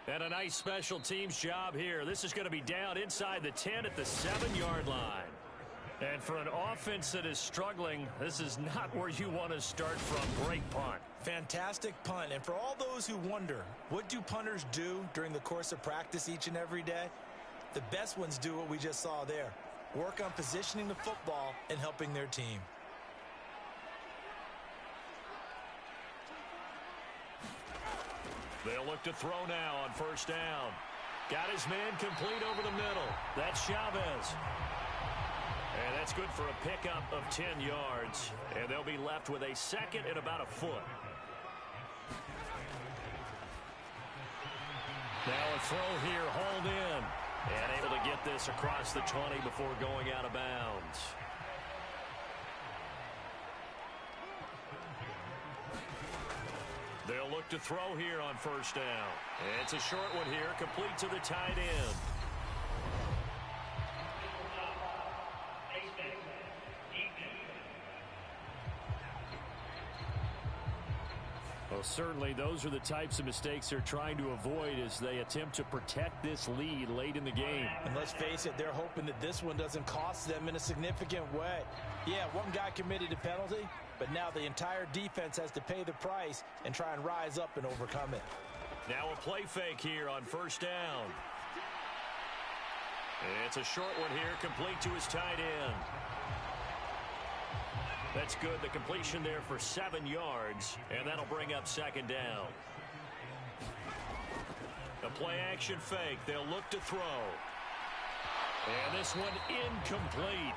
And a nice special teams job here. This is going to be down inside the 10 at the 7-yard line. And for an offense that is struggling, this is not where you want to start from. Great punt. Fantastic punt. And for all those who wonder, what do punters do during the course of practice each and every day? The best ones do what we just saw there. Work on positioning the football and helping their team. They'll look to throw now on first down. Got his man complete over the middle. That's Chavez. And that's good for a pickup of 10 yards. And they'll be left with a second and about a foot. Now a throw here, hauled in. And able to get this across the 20 before going out of bounds. They'll look to throw here on first down. It's a short one here, complete to the tight end. Well, certainly those are the types of mistakes they're trying to avoid as they attempt to protect this lead late in the game. And let's face it, they're hoping that this one doesn't cost them in a significant way. Yeah, one guy committed a penalty, but now the entire defense has to pay the price and try and rise up and overcome it. Now a play fake here on first down. It's a short one here, complete to his tight end. That's good. The completion there for 7 yards, and that'll bring up second down. A play-action fake. They'll look to throw. And this one incomplete.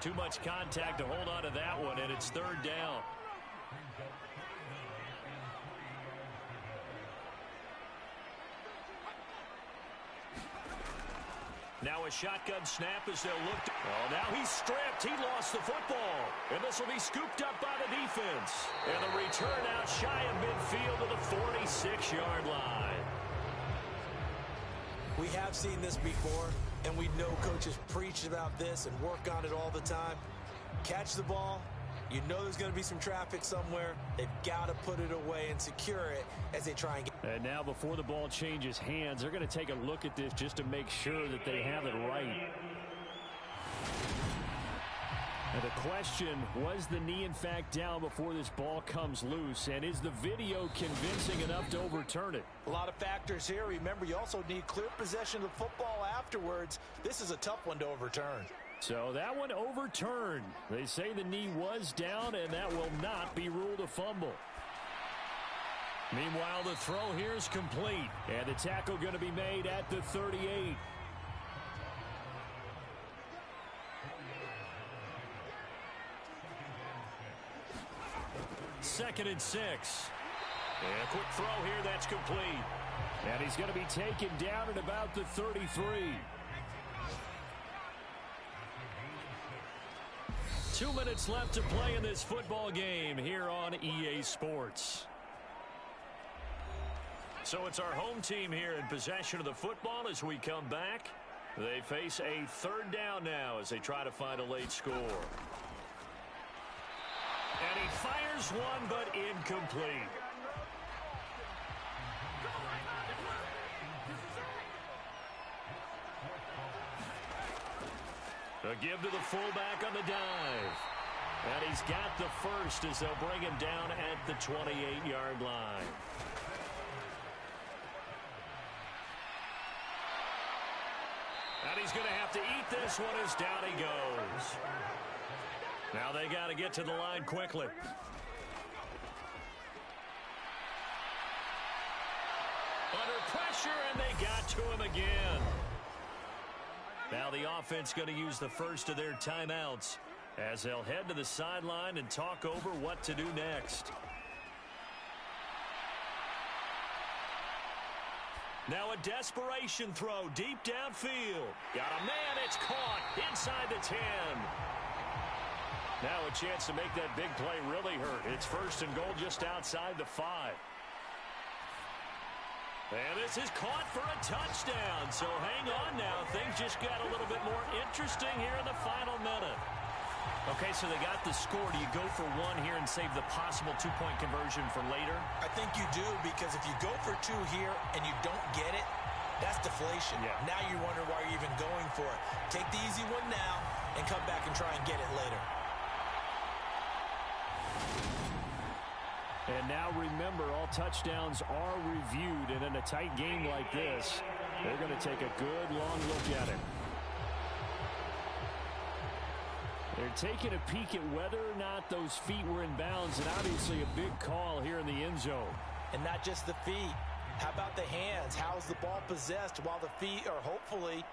Too much contact to hold on to that one, and it's third down. Now a shotgun snap as they'll look to... Oh, now he's stripped. He lost the football. And this will be scooped up by the defense. And the return out shy of midfield to the 46-yard line. We have seen this before, and we know coaches preach about this and work on it all the time. Catch the ball. You know there's going to be some traffic somewhere. They've got to put it away and secure it as they try and get... And now before the ball changes hands, they're going to take a look at this just to make sure that they have it right. And the question, was the knee in fact down before this ball comes loose? And is the video convincing enough to overturn it? A lot of factors here. Remember, you also need clear possession of the football afterwards. This is a tough one to overturn. So that one overturned. They say the knee was down, and that will not be ruled a fumble. Meanwhile, the throw here is complete. And the tackle going to be made at the 38. Second and 6. And a quick throw here, that's complete. And he's going to be taken down at about the 33. 2 minutes left to play in this football game here on EA Sports. So it's our home team here in possession of the football as we come back. They face a third down now as they try to find a late score. And he fires one, but incomplete. A give to the fullback on the dive. And he's got the first as they'll bring him down at the 28-yard line. And he's going to have to eat this one as down he goes. Now they got to get to the line quickly. Under pressure, and they got to him again. Now the offense going to use the first of their timeouts as they'll head to the sideline and talk over what to do next. Now a desperation throw deep downfield. Got a man, it's caught inside the 10. Now a chance to make that big play really hurt. It's first and goal just outside the 5. And this is caught for a touchdown. So hang on now. Things just got a little bit more interesting here in the final minute. Okay, so they got the score. Do you go for one here and save the possible two-point conversion for later? I think you do, because if you go for 2 here and you don't get it, that's deflation. Yeah. Now you wonder why you're even going for it. Take the easy one now and come back and try and get it later. And now remember, all touchdowns are reviewed, and in a tight game like this, they're going to take a good long look at it. They're taking a peek at whether or not those feet were in bounds, and obviously a big call here in the end zone. And not just the feet. How about the hands? How's the ball possessed while the feet are hopefully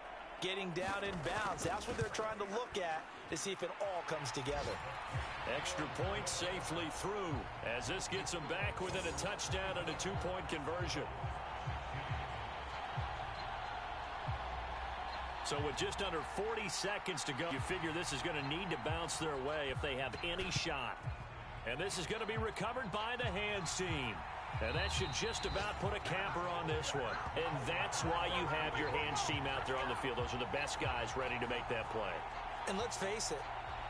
getting down in bounds? That's what they're trying to look at to see if it all comes together. Extra point safely through as this gets them back within a touchdown and a 2-point conversion. So with just under 40 seconds to go, you figure this is going to need to bounce their way if they have any shot. And this is going to be recovered by the hands team. And that should just about put a capper on this one. And that's why you have your hands team out there on the field. Those are the best guys ready to make that play. And let's face it,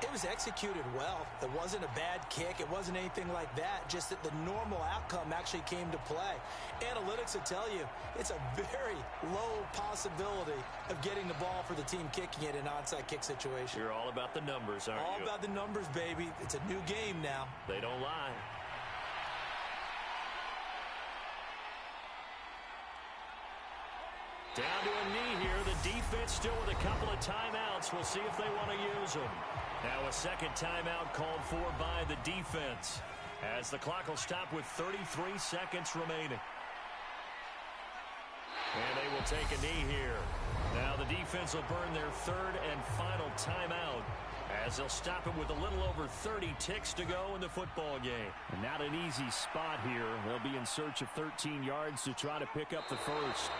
it was executed well. It wasn't a bad kick. It wasn't anything like that. Just that the normal outcome actually came to play. Analytics will tell you it's a very low possibility of getting the ball for the team kicking it in an onside kick situation. You're all about the numbers, aren't you? All about the numbers, baby. It's a new game now. They don't lie. Down to a knee here. The defense still with a couple of timeouts. We'll see if they want to use them. Now a second timeout called for by the defense as the clock will stop with 33 seconds remaining. And they will take a knee here. Now the defense will burn their third and final timeout as they'll stop it with a little over 30 ticks to go in the football game. And not an easy spot here. They'll be in search of 13 yards to try to pick up the first.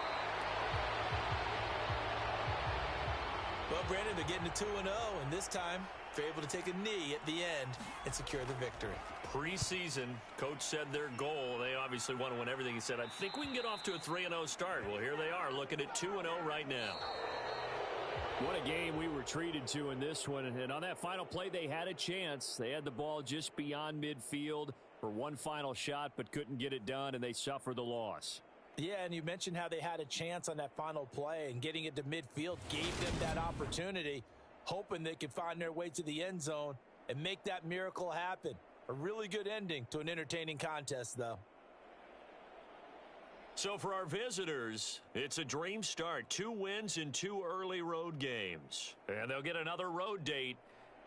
Well, Brandon, they're getting to 2-0, and this time they're able to take a knee at the end and secure the victory. Preseason, coach said their goal, they obviously want to win everything. He said, I think we can get off to a 3-0 start. Well, here they are looking at 2-0 right now. What a game we were treated to in this one. And on that final play, they had a chance. They had the ball just beyond midfield for one final shot, but couldn't get it done, and they suffered the loss. Yeah, and you mentioned how they had a chance on that final play, and getting it to midfield gave them that opportunity, hoping they could find their way to the end zone and make that miracle happen. A really good ending to an entertaining contest, though. So for our visitors, it's a dream start. 2 wins in 2 early road games. And they'll get another road date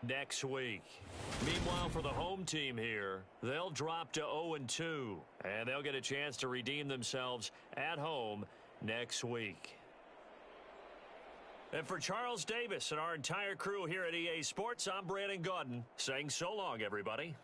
next week. Meanwhile, for the home team here, they'll drop to 0-2, and they'll get a chance to redeem themselves at home next week. And for Charles Davis and our entire crew here at EA Sports, I'm Brandon Gaudin saying so long, everybody.